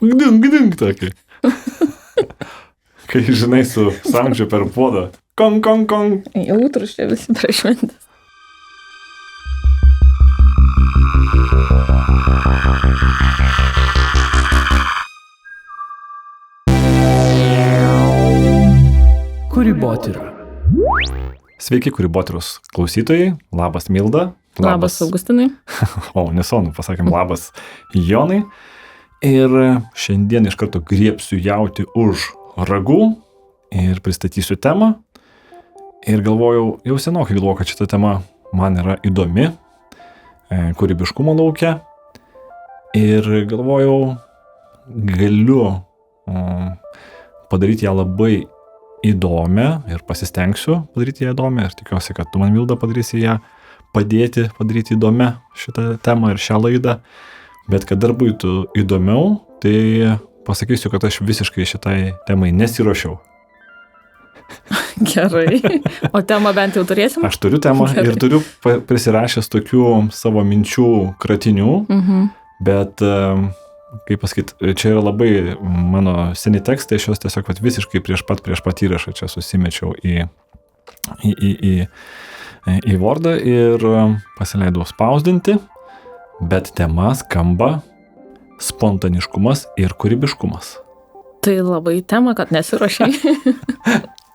gding tokį. Kai, žinai, su samčiu per puodą. Kong. Jautrus čia visi prieš šventės. Kūrybotyra. Sveiki, kūrybotyros klausytojai. Labas, Milda. Labas, Augustinai. O, nesonu, pasakėm labas, Jonai. Ir šiandien iš karto griebsiu jauti už ragų ir pristatysiu temą. Ir galvojau, jau senokai galvojau, kad šita tema man yra įdomi, kūrybiškumo lauke. Ir galvojau, galiu padaryti ją labai įdomią ir pasistengsiu padaryti ją įdomią. Ir tikiuosi, kad tu man, Milda, padarysi ją padėti padaryti įdomią šitą temą ir šią laidą. Bet kad dar būtų įdomiau, tai pasakysiu, kad aš visiškai šitai temai nesiruošiau. Gerai. O temą bent jau turėsim? Aš turiu temą ir turiu prisirašęs tokių savo minčių kratinių, bet, kaip pasakyti, čia yra labai mano seni tekstai, aš jos tiesiog visiškai prieš pat įrašą čia susimečiau į Wordą ir pasileidau spausdinti, bet tema skamba spontaniškumas ir kūrybiškumas. Tai labai tema, kad nesiruošiai.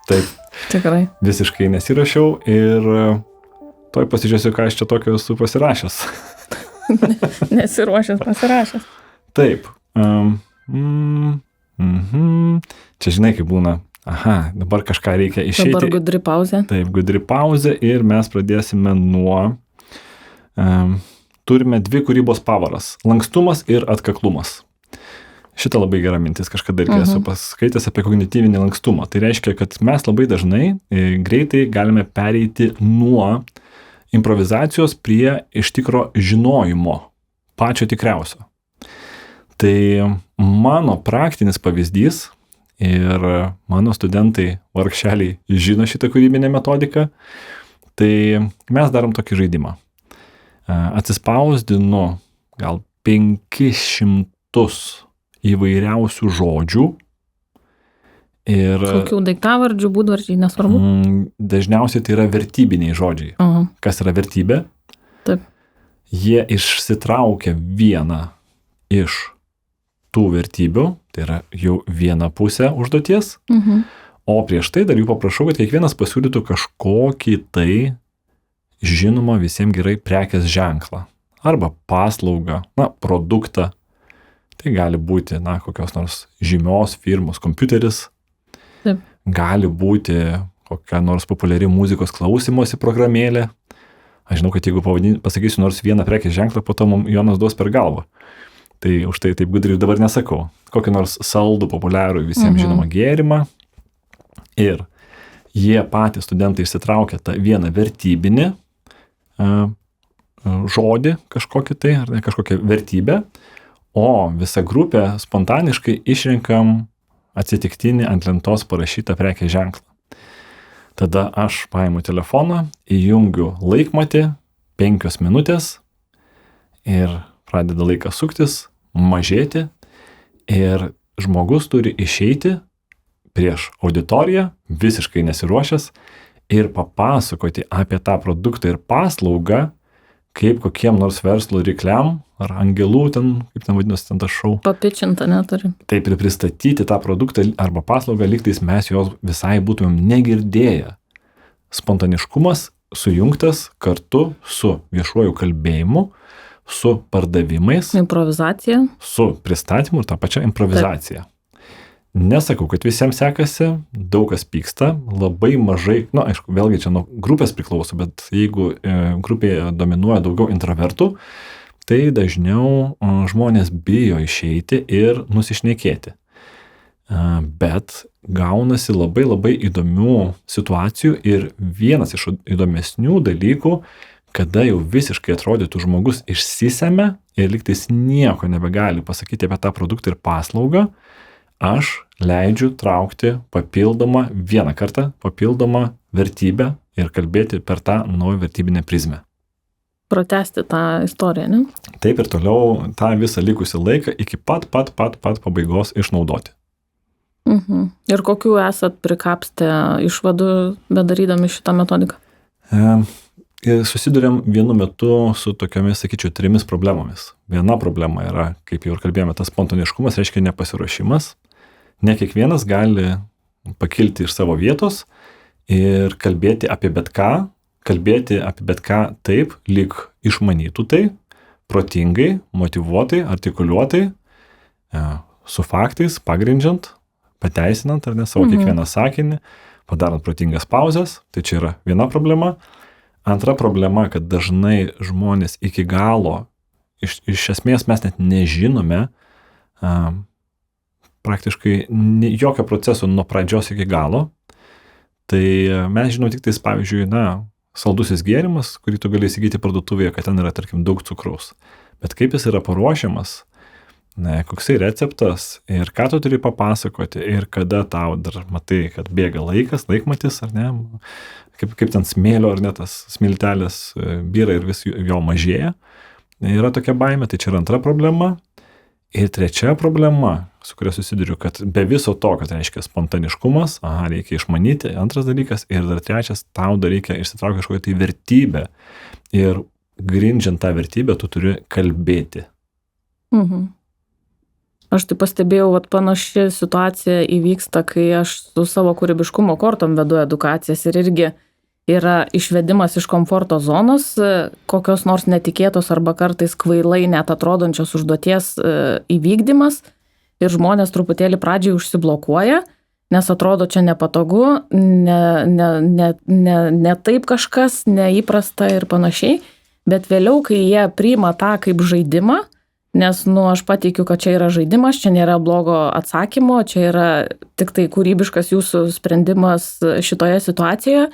Taip. Tikrai. Visiškai nesiruošiau ir toj pasižiūrėsiu, ką aš čia tokio esu pasirašęs. Nesiruošęs, pasirašęs. Taip. Čia žinai, kaip būna. Aha, dabar kažką reikia išeiti. Dabar gudri pauzė. Taip, gudri pauzė ir mes pradėsime nuo... Turime dvi kūrybos pavaras. Lankstumas ir atkaklumas. Šitą labai gera mintis, kažkada irgi esu paskaitęs apie kognityvinį lankstumą. Tai reiškia, kad mes labai dažnai greitai galime pereiti nuo improvizacijos prie iš tikro žinojimo, pačio tikriausio. Tai mano praktinis pavyzdys ir mano studentai vargšeliai žino šitą kūrybinę metodiką, tai mes darom tokį žaidimą. Atsispausdinu gal 500 įvairiausių žodžių. Ir kokių daiktavardžių, būdvardžiai, nesvarbu? Dažniausiai tai yra vertybiniai žodžiai. Kas yra vertybė? Taip. Jie išsitraukia vieną iš tų vertybių, tai yra jau viena pusė užduoties, o prieš tai dar jų paprašau, kad kiekvienas pasiūlytų kažkokį tai žinoma visiems gerai prekės ženklą arba paslaugą, produktą. Tai gali būti, kokios nors žymios firmos kompiuteris. Taip. Gali būti kokia nors populiari muzikos klausymosi programėlė. Aš žinau, kad jeigu pasakysiu nors vieną prekės ženklą, po to mums Jonas duos per galvą. Tai už tai taip gudriai dabar nesakau. Kokį nors saldų, populiarų visiems žinomą gėrimą. Ir jie patys studentai išsitraukia tą vieną vertybinį žodį kažkokį tai, ar ne kažkokią vertybę, o visa grupė spontaniškai išrenkam atsitiktinį ant lentos parašytą prekės ženklą. Tada aš paimu telefoną, įjungiu laikmatį 5 minutės ir pradeda laikas suktis, mažėti ir žmogus turi išeiti prieš auditoriją, visiškai nesiruošęs ir papasakoti apie tą produktą ir paslaugą, kaip kokiem nors verslo rykliam ar angelų ten, kaip ten vadinasi, ten tas šou. Papičinta neturi. Taip ir pristatyti tą produktą arba paslaugą, lygtais mes jos visai būtumėm negirdėję. Spontaniškumas sujungtas kartu su viešuoju kalbėjimu, su pardavimais, improvizacija, su pristatymu ir tą pačią improvizaciją. Taip. Nesakau, kad visiems sekasi, daug kas pyksta, labai mažai, aišku, vėlgi čia nuo grupės priklauso, bet jeigu grupėje dominuoja daugiau introvertų, tai dažniau žmonės bijo išeiti ir nusišnekėti. Bet gaunasi labai labai įdomių situacijų ir vienas iš įdomesnių dalykų, kada jau visiškai atrodytų žmogus išsisemia ir lygtais nieko nebegali pasakyti apie tą produktą ir paslaugą, aš leidžiu traukti vieną kartą papildomą vertybę ir kalbėti per tą naują vertybinę prizmę. pratęsti tą istoriją, ne? Taip ir toliau tą visą likusį laiką iki pat pabaigos išnaudoti. Ir kokių esat prikapstę išvadų bedarydami šitą metodiką? Susiduriam vienu metu su tokiomis, sakyčiau, 3 problemomis. Viena problema yra, kaip jau ir kalbėjome, tas spontaniškumas, reiškia nepasiruošimas. Ne kiekvienas gali pakilti iš savo vietos ir kalbėti apie bet ką taip, lyg išmanytų tai, protingai, motyvuotai, artikuliuotai, su faktais, pagrindžiant, pateisinant ar ne savo kiekvieną sakinį, padarant protingas pauzes. Tai čia yra viena problema. Antra problema, kad dažnai žmonės iki galo, iš esmės mes net nežinome praktiškai jokio proceso nuo pradžios iki galo. Tai mes žinom tik tais, pavyzdžiui, saldusis gėrimas, kurį tu gali įsigyti parduotuvėje, kad ten yra, tarkim, daug cukraus. Bet kaip jis yra paruošiamas, koksai receptas ir ką tu turi papasakoti ir kada tau dar matai, kad bėga laikmatis, ar ne, kaip ten smėlio, ar ne, tas smiltelės byra ir vis jo mažėja. Yra tokia baimė, tai čia yra antra problema. Ir trečia problema, su kuria susiduriu, kad be viso to, kad reiškia spontaniškumas, reikia išmanyti, antras dalykas, ir dar trečias, tau dar reikia išsitraukti kažkokią tai vertybę. Ir grindžiant tą vertybę, tu turi kalbėti. Aš tai pastebėjau, panaši situacija įvyksta, kai aš su savo kūrybiškumo kortom vedu edukacijas ir irgi yra išvedimas iš komforto zonos, kokios nors netikėtos arba kartais kvailai net atrodančios užduoties įvykdymas ir žmonės truputėlį pradžiai užsiblokuoja, nes atrodo čia nepatogu, ne taip kažkas, neįprasta ir panašiai, bet vėliau, kai jie priima tą kaip žaidimą, nes, aš pateikiu, kad čia yra žaidimas, čia nėra blogo atsakymo, čia yra tik tai kūrybiškas jūsų sprendimas šitoje situacijoje,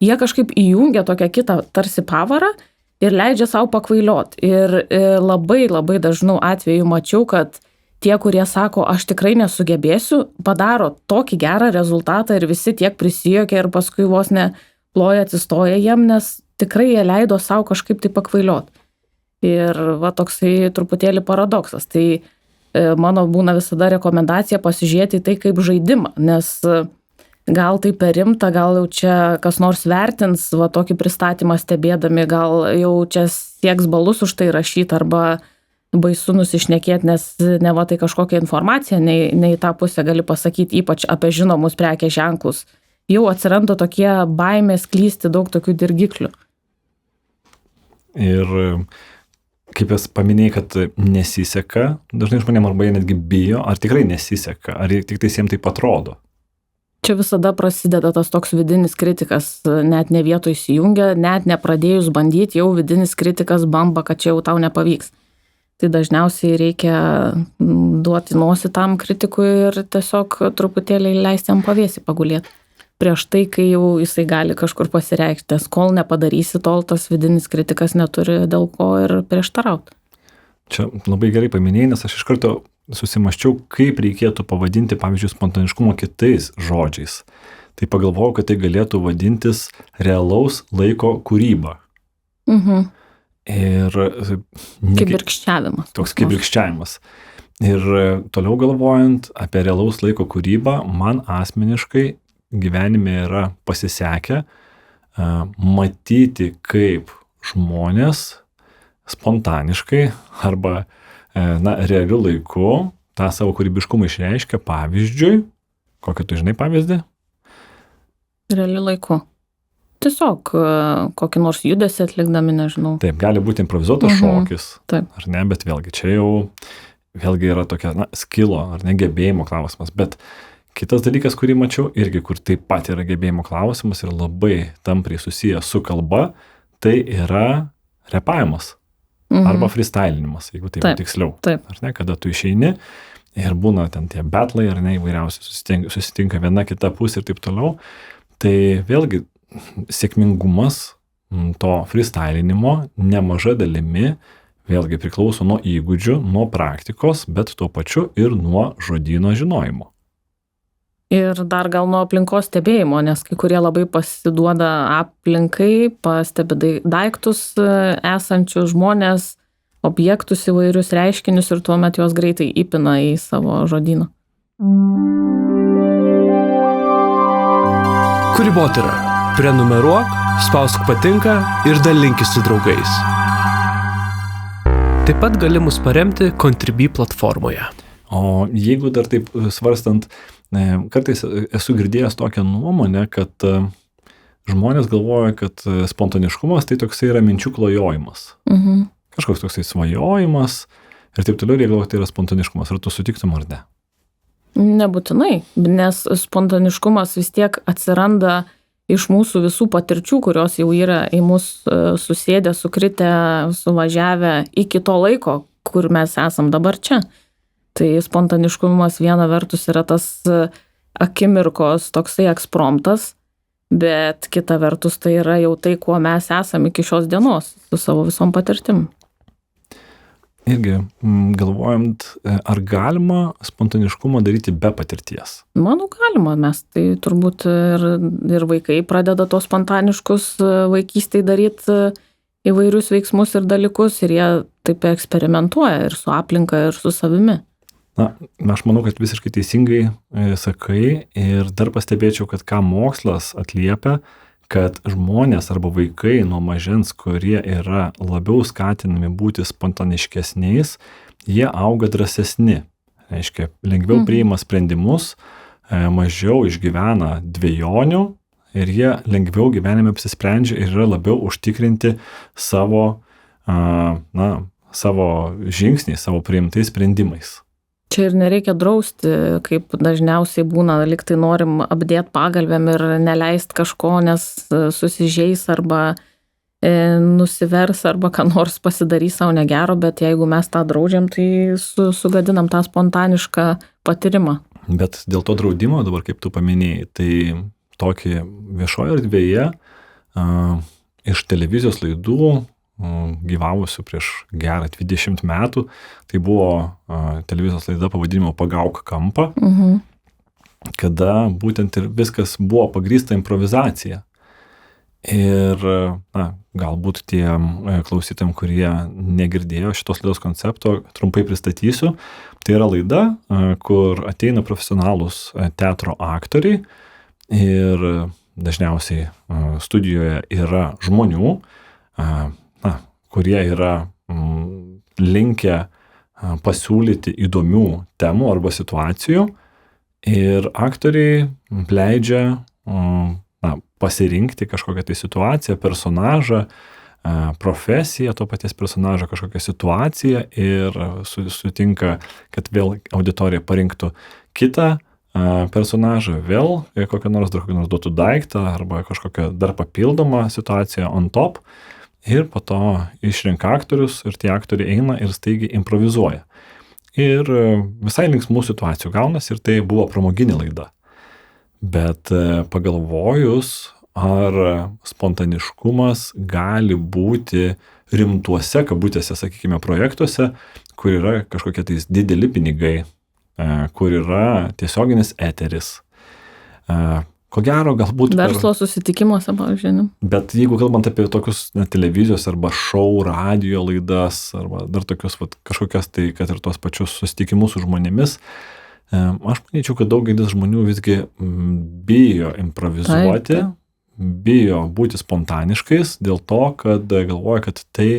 jie kažkaip įjungia tokią kitą tarsi pavarą ir leidžia savo pakvailiot. Ir labai, labai dažnų atvejų mačiau, kad tie, kurie sako, aš tikrai nesugebėsiu, padaro tokį gerą rezultatą ir visi tiek prisijuokia ir paskui vos ne ploja atsistoja jiem, nes tikrai jie leido savo kažkaip tai pakvailiot. Ir toksai truputėlį paradoksas. Tai mano būna visada rekomendacija pasižiūrėti tai kaip žaidimą, nes gal tai per rimta, gal jau čia kas nors vertins tokį pristatymą stebėdami, gal jau čia sieks balus už tai rašyti arba baisu nusišnekėti, nes ne tai kažkokia informacija, nei tą pusę gali pasakyti, ypač apie žinomus prekės ženklus. Jau atsiranda tokie baimės klysti, daug tokių dirgiklių. Ir kaip jas paminėjai, kad nesiseka, dažnai žmonėm arba jie netgi bijo, ar tikrai nesiseka, ar tik tai jiems taip atrodo. Čia visada prasideda tas toks vidinis kritikas, net ne vietoj įsijungia, net nepradėjus bandyti, jau vidinis kritikas bamba, kad čia jau tau nepavyks. Tai dažniausiai reikia duoti nosį tam kritikui ir tiesiog truputėlį leisti jam pavėsį pagulėti. Prieš tai, kai jau jisai gali kažkur pasireikšti, nes kol nepadarysi, tol tas vidinis kritikas neturi dėl ko ir prieštarauti. Čia labai gerai paminėjai, nes aš iš karto susimaščiau, kaip reikėtų pavadinti, pavyzdžiui, spontaniškumo kitais žodžiais. Tai pagalvojau, kad tai galėtų vadintis realaus laiko kūryba. Ir kibirkščiavimas. Toks kibirkščiavimas. Ir toliau galvojant apie realaus laiko kūrybą, man asmeniškai gyvenime yra pasisekę matyti, kaip žmonės spontaniškai arba realiu laiku tą savo kūrybiškumą išreiškia. Pavyzdžiui, kokį tu žinai pavyzdį? Realiu laiku. Tiesiog kokį nors judesį atlikdami, nežinau. Taip, gali būti improvizuotas šokis. Taip. Ar ne, bet vėlgi, čia jau vėlgi yra tokia, skilo ar ne gebėjimo klausimas. Bet kitas dalykas, kurį mačiau, irgi kur taip pat yra gebėjimo klausimas ir labai tampriai susijęs su kalba, tai yra repavimas. Arba freestylinimas, jeigu taip tiksliau. Taip. Ar ne, kada tu išeini ir būna ten tie betlai, ar ne, įvairiausi susitinka viena kita pusė ir taip toliau. Tai vėlgi sėkmingumas to freestylinimo nemaža dalimi vėlgi priklauso nuo įgūdžių, nuo praktikos, bet tuo pačiu ir nuo žodyno žinojimo. Ir dar gal nuo aplinkos stebėjimo, nes kai kurie labai pasiduoda aplinkai, pastebi daiktus esančius, žmonės, objektus, įvairius reiškinius ir tuomet juos greitai įpina į savo žodyną. Kūrybotyra. Prenumeruok, spausk patinka ir dalinkis su draugais. Taip pat gali mus paremti Contribui platformoje. O jeigu dar taip svarstant, kartais esu girdėjęs tokią nuomonę, kad žmonės galvoja, kad spontaniškumas tai toksai yra minčių klajojimas. Kažkoks toksai svajojimas ir taip toliau, jie galvoja, tai yra spontaniškumas. Ar tu sutiktum ar ne? Nebūtinai, nes spontaniškumas vis tiek atsiranda iš mūsų visų patirčių, kurios jau yra į mus susėdę, sukritę, suvažiavę iki to laiko, kur mes esam dabar čia. Tai spontaniškumas viena vertus yra tas akimirkos toksai ekspromtas, bet kita vertus tai yra jau tai, kuo mes esam iki šios dienos su savo visom patirtim. Irgi galvojant, ar galima spontaniškumą daryti be patirties? Manau, galima, mes tai turbūt ir vaikai pradeda tos spontaniškus vaikystėj daryti įvairius veiksmus ir dalykus ir jie taip eksperimentuoja ir su aplinka, ir su savimi. Na, aš manau, kad visiškai teisingai sakai ir dar pastebėčiau, kad ką mokslas atliepia, kad žmonės arba vaikai nuo mažens, kurie yra labiau skatinami būti spontaniškesniais, jie auga drąsesni. Reiškia, lengviau priima sprendimus, mažiau išgyvena dvejonių ir jie lengviau gyvenime apsisprendžia ir yra labiau užtikrinti savo žingsniais, savo priimtais sprendimais. Čia ir nereikia drausti, kaip dažniausiai būna, liktai norim apdėti pagalbėm ir neleist kažko, nes susižeis arba nusivers arba ką nors pasidarys savo negero, bet jeigu mes tą draudžiam, tai sugadinam tą spontanišką patyrimą. Bet dėl to draudimo, dabar kaip tu paminėjai, tai tokį viešoje erdvėje iš televizijos laidų gyvavusių prieš gerą 20 metų. Tai buvo televizijos laida pavadinimu Pagauk kampą, kada būtent ir viskas buvo pagrįsta improvizacija. Ir galbūt tiem klausytėm, kurie negirdėjo šitos laidos koncepto, trumpai pristatysiu. Tai yra laida, kur ateina profesionalūs teatro aktoriai ir dažniausiai studijoje yra žmonių, kurie yra linkę pasiūlyti įdomių temų arba situacijų ir aktoriai leidžia pasirinkti kažkokią tai situaciją, personažą, profesiją to paties personažo, kažkokią situaciją ir sutinka, kad vėl auditorija parinktų kitą personažą, vėl kokį nors duotų daiktą arba kažkokią dar papildomą situaciją on top. Ir po to išrenka aktorius ir tie aktoriai eina ir staigiai improvizuoja. Ir visai linksmų situacijų gaunasi ir tai buvo pramoginė laida. Bet pagalvojus, ar spontaniškumas gali būti rimtuose, kabutėse, sakykime, projektuose, kur yra kažkokie tais dideli pinigai, kur yra tiesioginis eteris. Ko gero, galbūt... Verslo susitikimuose, pavyzdžiui. Bet jeigu kalbant apie tokius televizijos arba šou, radio laidas, arba dar tokius kažkokias tai, kad ir tos pačius susitikimus su žmonėmis, aš manyčiau, kad daugelis žmonių visgi bijo improvizuoti, bijo būti spontaniškais, dėl to, kad galvoja, kad tai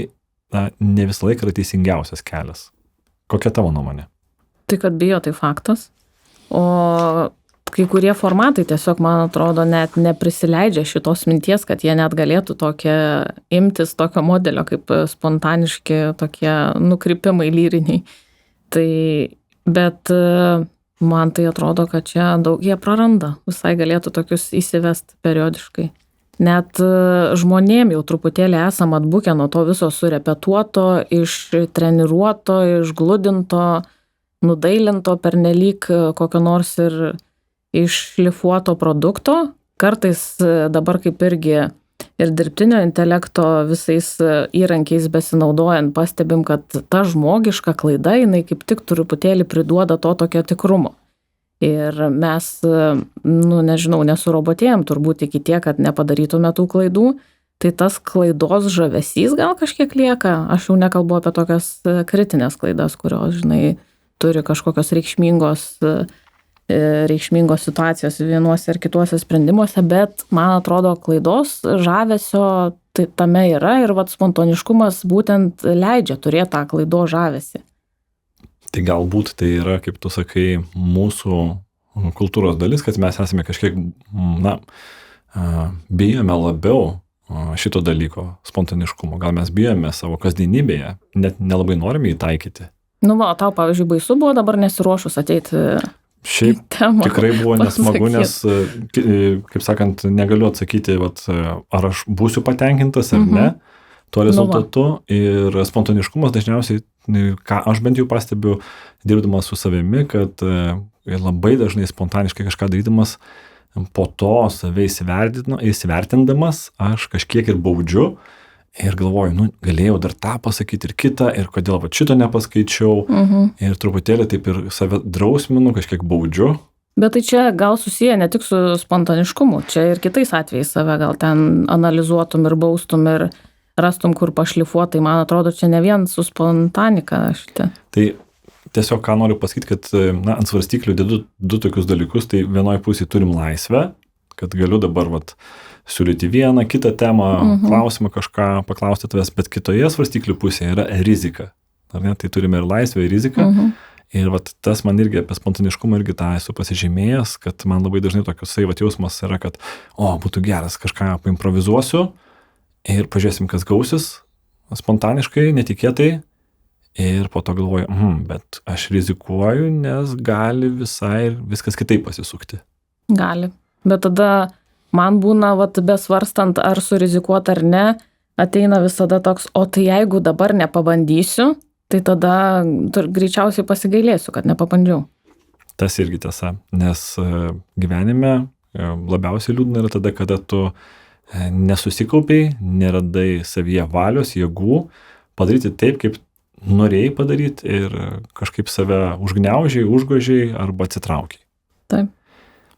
ne visą laiką yra teisingiausias kelias. Kokia tavo nuomonė? Tai, kad bijo, tai faktas. O kai kurie formatai tiesiog, man atrodo, net neprisileidžia šitos minties, kad jie net galėtų imtis tokio modelio kaip spontaniški tokie nukrypimai lyriniai. Tai, bet man tai atrodo, kad čia daug jie praranda. Visai galėtų tokius įsivesti periodiškai. Net žmonėm jau truputėlį esam atbukę nuo to viso surepetuoto, ištreniruoto, išgludinto, nudailinto pernelyg kokio nors ir iššlifuoto produkto. Kartais dabar kaip irgi ir dirbtinio intelekto visais įrankiais besinaudojant pastebim, kad ta žmogiška klaida, jinai kaip tik truputėlį priduoda to tokio tikrumo. Ir mes, nežinau, nesurobotėjom turbūt iki tiek, kad nepadarytume tų klaidų. Tai tas klaidos žavesys gal kažkiek lieka. Aš jau nekalbu apie tokias kritinės klaidas, kurios, žinai, turi kažkokios reikšmingos situacijos vienuose ir kituose sprendimuose, bet man atrodo klaidos žavesio tai tame yra ir spontaniškumas būtent leidžia turėti tą klaidos žavesį. Tai galbūt tai yra, kaip tu sakai, mūsų kultūros dalis, kad mes esame kažkiek, bijome labiau šito dalyko, spontaniškumo. Gal mes bijome savo kasdienybėje, net nelabai norime įtaikyti. Tau, pavyzdžiui, baisu buvo dabar nesiruošus ateiti. Šiaip tikrai buvo nesmagu, nes, kaip sakant, negaliu atsakyti, ar aš būsiu patenkintas ar ne tuo rezultatu. Ir spontaniškumas dažniausiai, ką aš bent jau pastebiu, dirbdamas su savimi, kad labai dažnai spontaniškai kažką darydamas, po to save įsivertindamas, aš kažkiek ir baudžiu. Ir galvoju, galėjau dar tą pasakyti ir kitą, ir kodėl šito nepaskaičiau. Ir truputėlį taip ir save drausminu, kažkiek baudžiu. Bet tai čia gal susiję ne tik su spontaniškumu, čia ir kitais atvejais save gal ten analizuotum ir baustum ir rastum, kur pašlifuotai. Man atrodo, čia ne vien su spontanika šitie. Tai tiesiog ką noriu pasakyti, kad ant svarstyklių dedu du tokius dalykus. Tai vienoje pusėje turim laisvę, kad galiu dabar siūlyti vieną, kitą temą, klausimą kažką paklausti tavęs, bet kitoje svarstyklių pusėje yra rizika. Ar ne? Tai turime ir laisvę, ir riziką. Ir tas man irgi apie spontaniškumą irgi tą esu pasižymėjęs, kad man labai dažnai tokios jausmas yra, kad būtų geras, kažką paimprovizuosiu ir pažiūrėsim, kas gausis spontaniškai, netikėtai. Ir po to galvoju, bet aš rizikuoju, nes gali visai viskas kitaip pasisukti. Gali. Bet tada man būna, besvarstant, ar surizikuoti ar ne, ateina visada toks, o tai jeigu dabar nepabandysiu, tai tada greičiausiai pasigailėsiu, kad nepabandžiau. Tas irgi tiesa, nes gyvenime labiausiai liūdna yra tada, kada tu nesusikaupiai, neradai savyje valios, jėgų, padaryti taip, kaip norėjai padaryti ir kažkaip save užgniaužiai, užgožiai arba atsitraukiai. Taip.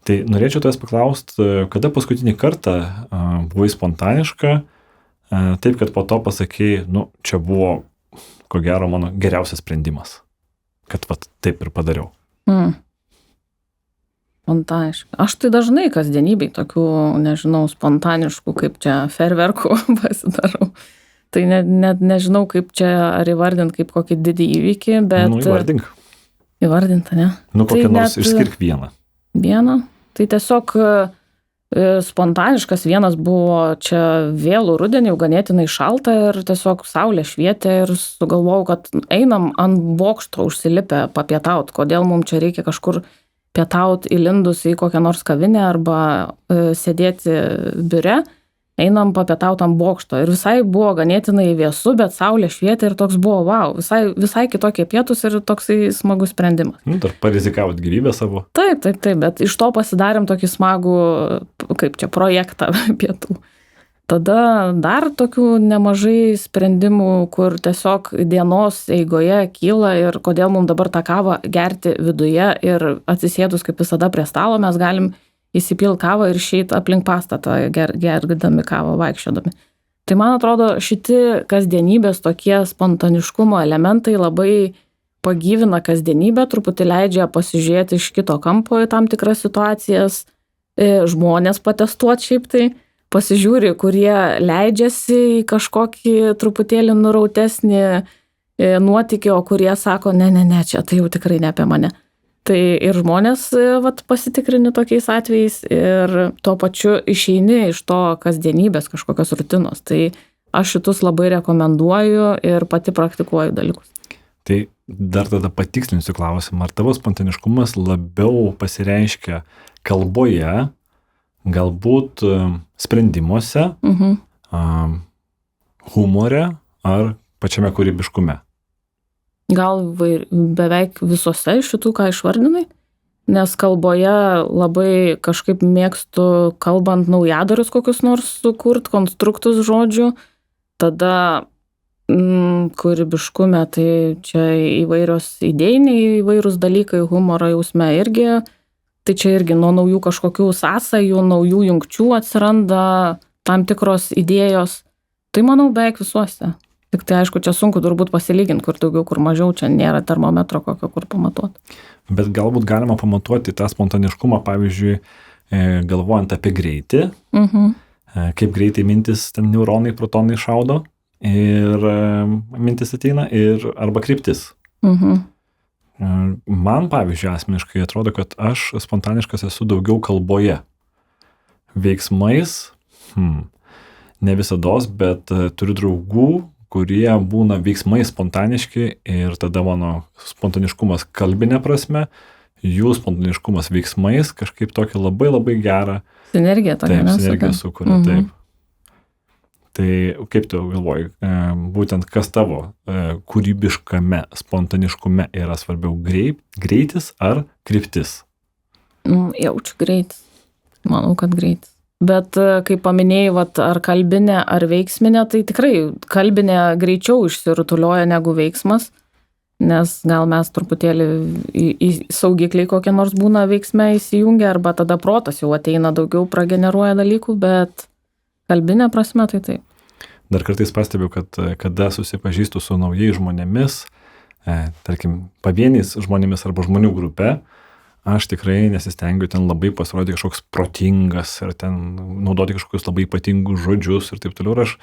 Tai norėčiau tavęs paklausti, kada paskutinį kartą buvai spontaniška, taip, kad po to pasakei, čia buvo, ko gero, mano geriausias sprendimas, kad taip ir padariau. Spontaniška. Aš tai dažnai kasdienybei tokių, nežinau, spontaniškų, kaip čia ferverkų pasidarau. Tai net nežinau, kaip čia ar įvardint kaip kokį didį įvykį, bet... Įvardink. Įvardinta, ne? Kokią nors išskirk vieną. Vieną? Tai tiesiog spontaniškas vienas buvo čia vėlų rudenį, jau ganėtinai šalta ir tiesiog saulė švietė ir sugalvojau, kad einam ant bokšto užsilipę papietaut, kodėl mums čia reikia kažkur pietaut įlindus į kokią nors kavinę arba sėdėti biure, einam papietaut ant bokšto ir visai buvo ganėtinai vėsu, bet saulė švietė ir toks buvo, wow, visai kitokie pietus ir toksai smagus sprendimas. Dar parizikavot gyvybę savo. Taip, bet iš to pasidarėm tokį smagų, kaip čia, projektą pietų. Tada dar tokių nemažai sprendimų, kur tiesiog dienos eigoje kyla ir kodėl mums dabar tą kavą gerti viduje ir atsisėdus kaip visada prie stalo mes galim įsipilti kavą ir išeiti aplink pastatą, gerdami kavą, vaikščiodami. Tai man atrodo, šiti kasdienybės tokie spontaniškumo elementai labai pagyvina kasdienybę, truputį leidžia pasižiūrėti iš kito kampo į tam tikras situacijas, žmonės patestuoti šiaip tai, pasižiūri, kurie leidžiasi į kažkokį truputėlį nurautesnį nuotykį, o kurie sako, ne, čia tai jau tikrai ne apie mane. Tai ir žmonės pasitikrini tokiais atvejais ir tuo pačiu išeini iš to kasdienybės kažkokios rutinos. Tai aš šitus labai rekomenduoju ir pati praktikuoju dalykus. Tai dar tada patikslinsiu klausimą, ar tavo spontaniškumas labiau pasireiškia kalboje, galbūt sprendimuose, humore ar pačiame kūrybiškume? Gal beveik visose iš šitų, ką išvardinai, nes kalboje labai kažkaip mėgstu, kalbant naujadarius kokius nors sukurt, konstruktus žodžių, tada kūrybiškume, tai čia įvairios idėjiniai įvairūs dalykai, humoro jausme irgi tai čia irgi nuo naujų kažkokių sąsajų, naujų jungčių atsiranda tam tikros idėjos. Tai manau beveik visuose. Tik tai aišku, čia sunku turbūt pasilyginti, kur daugiau, kur mažiau, čia nėra termometro kokio, kur pamatuoti. Bet galbūt galima pamatuoti tą spontaniškumą, pavyzdžiui, galvojant apie greitį, kaip greitai mintis, ten neuronai, protonai šaudo ir mintis ateina, arba kryptis. Man, pavyzdžiui, asmeniškai atrodo, kad aš spontaniškas esu daugiau kalboje. Veiksmais, ne visados, bet turiu draugų, kurie būna veiksmai spontaniški ir tada mano spontaniškumas kalbinė prasme, jų spontaniškumas veiksmais kažkaip tokį labai labai gerą sinergiją sukuria. Taip. Tai kaip tu galvoji, būtent kas tavo kūrybiškame spontaniškume yra svarbiau, greitis ar kryptis? Jaučiu greitis. Manau, kad greitis. Bet kaip paminėjai, ar kalbinė, ar veiksminė, tai tikrai kalbinė greičiau išsirutulioja negu veiksmas, nes gal mes truputėlį į saugikliai kokie nors būna veiksme įsijungia, arba tada protas jau ateina daugiau, prageneruoja dalykų, bet kalbinė prasme tai taip. Dar kartais pastebiu, kad kada susipažįstu su naujais žmonėmis, tarkim, pavieniais žmonėmis arba žmonių grupe, aš tikrai nesistengiu ten labai pasirodyti kažkoks protingas ir ten naudoti kažkokius labai ypatingus žodžius ir taip toliau. Ir aš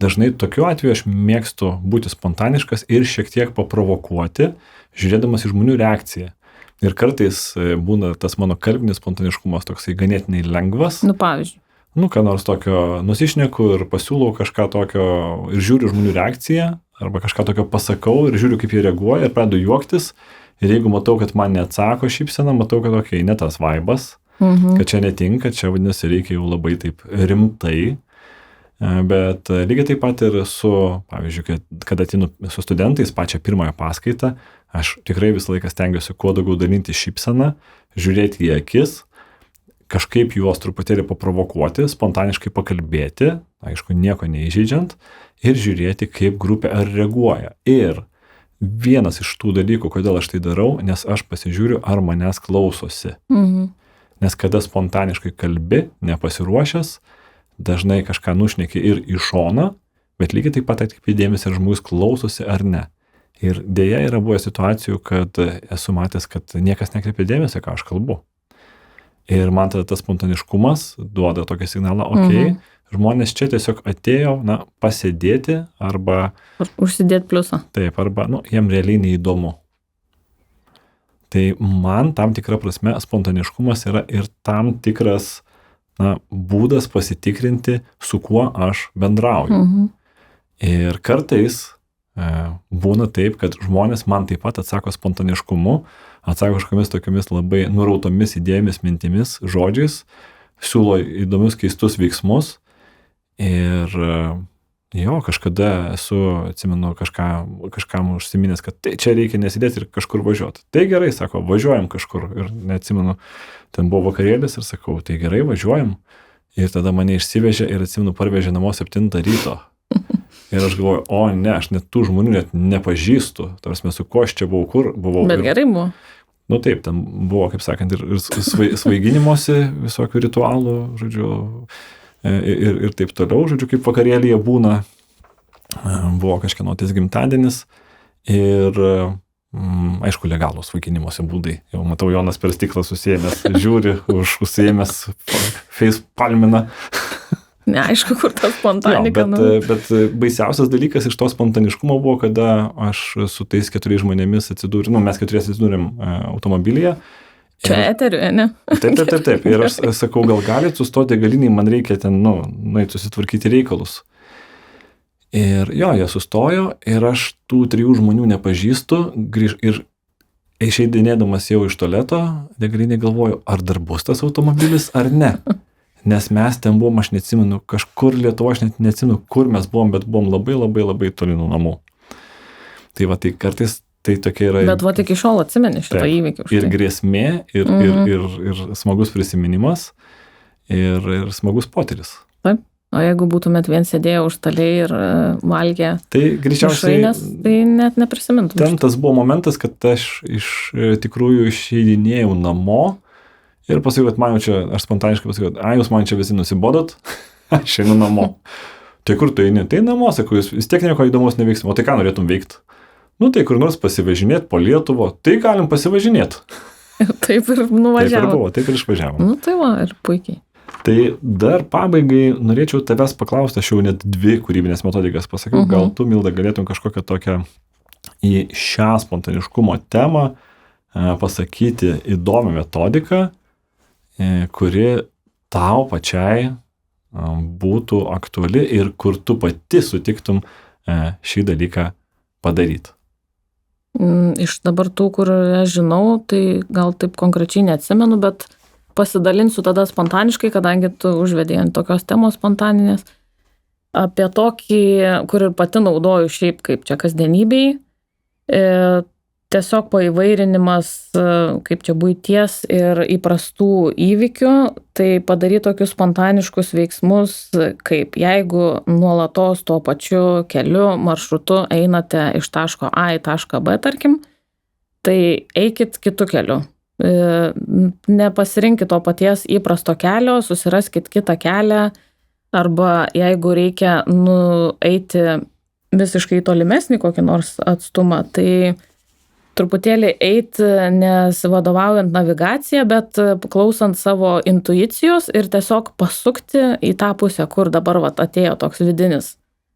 dažnai tokiu atveju aš mėgstu būti spontaniškas ir šiek tiek paprovokuoti, žiūrėdamas į žmonių reakciją. Ir kartais būna tas mano kalbinis spontaniškumas toksai ganėtinai lengvas. Pavyzdžiui. Ką nors tokio nusišneku ir pasiūlau kažką tokio ir žiūriu žmonių reakciją, arba kažką tokio pasakau ir žiūriu, kaip jie reaguoja ir pradedu juoktis. Ir jeigu matau, kad man neatsako šypsena, matau, kad ne tas vaibas, kad čia netinka, čia vadinasi reikia jau labai taip rimtai. Bet lygiai taip pat ir su, pavyzdžiui, kad atinu su studentais pačią pirmąją paskaitą, aš tikrai visą laiką stengiuosi kuo daugiau dalinti šypseną, žiūrėti į akis, kažkaip juos truputėlį paprovokuoti, spontaniškai pakalbėti, aišku, nieko neįžeidžiant, ir žiūrėti, kaip grupė ar reaguoja. Ir vienas iš tų dalykų, kodėl aš tai darau, nes aš pasižiūriu, ar manęs klausosi. Nes kada spontaniškai kalbi, nepasiruošęs, dažnai kažką nušneki ir į šoną, bet lygiai taip pat atkreipi dėmesį, ar žmogus klausosi ar ne. Ir dėja yra buvę situacijų, kad esu matęs, kad niekas nekreipia dėmesį, ką aš kalbu. Ir man tada tas spontaniškumas duoda tokį signalą, žmonės čia tiesiog atėjo, pasėdėti arba užsidėti pliusą. Taip, arba, jiem realiai neįdomu. Tai man tam tikra prasme spontaniškumas yra ir tam tikras būdas pasitikrinti, su kuo aš bendrauju. Ir kartais būna taip, kad žmonės man taip pat atsako spontaniškumu, atsako kažkomis tokiamis labai nurautomis idėjomis, mintimis, žodžiais, siūlo įdomius keistus veiksmus. Ir kažkada atsimenu kažkam užsiminęs, kad tai čia reikia nesidėti ir kažkur važiuoti. Tai gerai, sako, važiuojam kažkur. Ir neatsimenu, ten buvo vakarėlis ir sakau, tai gerai, važiuojam. Ir tada mane išsivežė ir atsimenu, parvežė namo 7 ryto. Ir aš galvoju, aš net tų žmonių net nepažįstu. Tarsi su kuo aš čia buvau, kur buvau. Bet gerai buvo. Taip, ten buvo, kaip sakant, ir svaiginimosi visokių ritualų, žodžiu, ir taip toliau, žodžiu, kaip vakarėlyje būna, buvo kažkieno tais gimtadienis ir, aišku, legalūs svaiginimosi būdai. Jau matau, Jonas per stiklą susiėmęs, žiūri, užsiėmęs facepalminą. Neaišku, kur ta spontanika. Bet baisiausias dalykas iš to spontaniškumo buvo, kada aš su tais 4 žmonėmis atsidūrėm, mes 4 atsidūrėm automobilyje. Čia eteriu, ne? Taip. Ir aš sakau, gal galit sustoti degalinėj, man reikia ten, nueit susitvarkyti reikalus. Ir jie sustojo ir aš tų 3 žmonių nepažįstu ir išeidinėdamas jau iš tualeto degalinėj galvoju, ar dar bus tas automobilis ar ne. Nes mes ten buvom, aš neatsimenu, kažkur Lietuvoje, aš net neatsimenu, kur mes buvom, bet buvom labai labai labai toli nuo namų. Tai tai kartais tai tokia yra... Bet iki šiol atsimeni šitą įvykį. Ir grėsmė, ir smagus prisiminimas, ir smagus potyris. Taip. O jeigu būtumėt vien sėdėję už staliai ir valgę mišrainės, tai net neprisimintum. Ten tas buvo momentas, kad aš iš tikrųjų išeidinėjau namo Ir pasakiau, kad man jau čia, aš spontaniškai pasakiau, jūs man čia visi nusibodot, aš einu namo. Tai kur tu eini? Tai namo, sakau, jūs vis tiek nieko įdomus neveiksim, o tai ką norėtum veikti? Nu tai kur nors pasivažinėti po Lietuvo, tai galim pasivažinėti. Taip ir nuvažiavo. Taip ir buvo, taip ir išvažiavo. Nu tai va, ir puikiai. Tai dar pabaigai norėčiau tavęs paklausti, aš jau net 2 kūrybinės metodikas pasakiau, gal tu, Milda, galėtum kažkokią tokią į šią spontaniškumo temą pasakyti įdomią metodiką, kuri tau pačiai būtų aktuali ir kur tu pati sutiktum šį dalyką padaryti. Iš dabar tų, kur aš žinau, tai gal taip konkrečiai neatsimenu, bet pasidalinsiu tada spontaniškai, kadangi tu užvedėjai ant tokios temos spontaninės, apie tokį, kur ir pati naudoju šiaip kaip čia kasdienybėj, tiesiog paįvairinimas, kaip čia buities ir įprastų įvykių, tai padaryti tokius spontaniškus veiksmus, kaip jeigu nuolatos tuo pačiu keliu, maršrutu einate iš taško A į tašką B, tarkim, tai eikit kitu keliu. Nepasirinkit to paties įprasto kelio, susiraskit kitą kelią, arba jeigu reikia eiti visiškai tolimesnį kokį nors atstumą, tai truputėlį eiti nesivadovaujant navigaciją, bet klausant savo intuicijos ir tiesiog pasukti į tą pusę, kur dabar atėjo toks vidinis.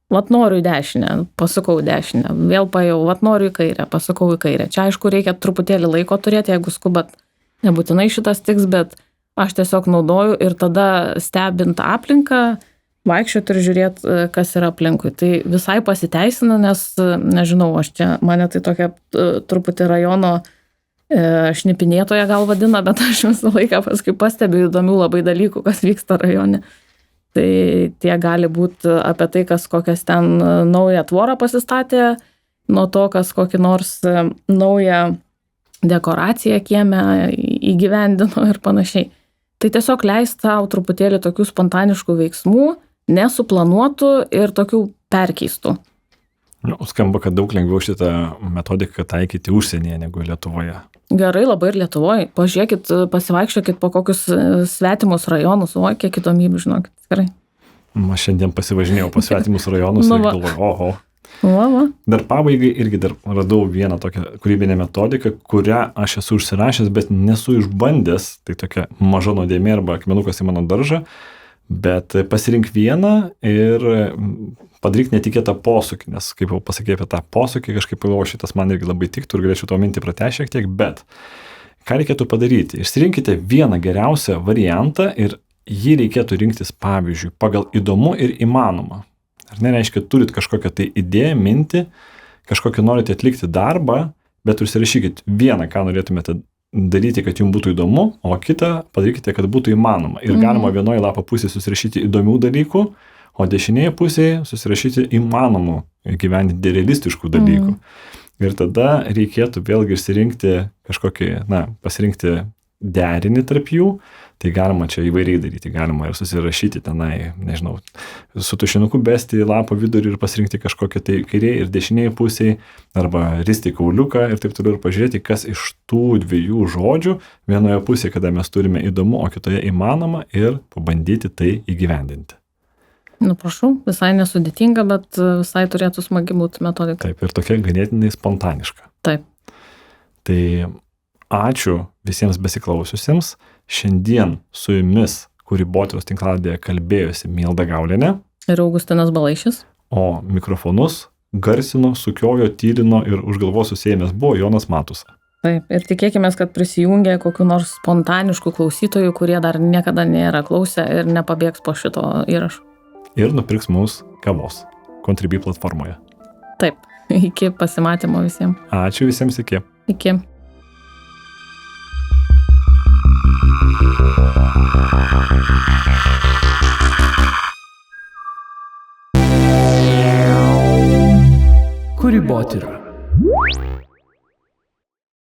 Noriu į dešinę, pasukau į dešinę, vėl pajau, noriu į kairę, pasukau į kairę. Čia aišku reikia truputėlį laiko turėti, jeigu skubat, nebūtinai šitas tiks, bet aš tiesiog naudoju ir tada stebint aplinką, vaikščioti ir žiūrėti, kas yra aplinkui. Tai visai pasiteisina, nes, nežinau, mane tai tokia truputį rajono šnipinėtoja gal vadina, bet aš visą laiką paskui pastebiu įdomių labai dalykų, kas vyksta rajone. Tai tie gali būti apie tai, kas kokias ten naują tvorą pasistatė, nuo to, kas kokį nors naują dekoraciją kieme įgyvendino ir panašiai. Tai tiesiog leist savo truputėlį tokių spontaniškų veiksmų, nesuplanuotų ir tokių perkeistų. Skamba, kad daug lengviau šitą metodiką taikyti užsienyje negu Lietuvoje. Gerai, labai ir Lietuvoje. Pažiūrėkit, pasivaikščiokit po kokius svetimus rajonus, kiek įdomybių, žinokit, gerai. Aš šiandien pasivažinėjau po svetimus rajonus ir galvoju, oho. Dar pabaigai irgi dar radau vieną tokią kūrybinę metodiką, kurią aš esu užsirašęs, bet nesu išbandęs, tai tokia maža nuodėmė arba akmenukas į mano daržą, bet pasirink vieną ir padaryk netikėtą posūkį, nes kaip jau pasakė apie tą posūkį, kažkaip galvoju, šitas man irgi labai tiktų ir galėčiau to mintį pratęsti šiek tiek, bet ką reikėtų padaryti? Išsirinkite vieną geriausią variantą ir jį reikėtų rinktis, pavyzdžiui, pagal įdomu ir įmanoma. Ar nereiškia, turit kažkokią tai idėją, mintį, kažkokį norite atlikti darbą, bet užsirašykit vieną, ką norėtumėte daryti, kad jums būtų įdomu, o kitą padarykite, kad būtų įmanoma. Ir galima vienoje lapo pusėje susirašyti įdomių dalykų, o dešinėje pusėje susirašyti įmanomų gyventi realistiškų dalykų. Ir tada reikėtų vėlgi išsirinkti kažkokį, pasirinkti derinį tarp jų, tai galima čia įvairiai daryti, galima ir susirašyti tenai, nežinau, su tušinuku besti lapo vidurį ir pasirinkti kažkokią tai kairėje ir dešinėje pusėje, arba risti kauliuką ir taip toliau ir pažiūrėti, kas iš tų 2 žodžių vienoje pusėje, kada mes turime įdomu, o kitoje įmanoma ir pabandyti tai įgyvendinti. Prašau, visai nesudėtinga, bet visai turėtų smagi būti metodika. Taip, ir tokia ganėtinai spontaniška. Taip. Tai ačiū visiems besiklausiusiems. Šiandien su jumis Kūrybotyros tinklalaidėje kalbėjosi Milda Gaulienė ir Augustinas Balaišis. O mikrofonus garsino, sukiojo, tylino ir už galvos susėmęs buvo Jonas Matusa. Taip, ir tikėkime, kad prisijungia kokių nors spontaniškų klausytojų, kurie dar niekada nėra klausę ir nepabėgs po šito įrašo. Ir nupirks mūsų kavos Contribui platformoje. Taip, iki pasimatymo visiems. Ačiū visiems, iki. Iki. Kūrybotyra.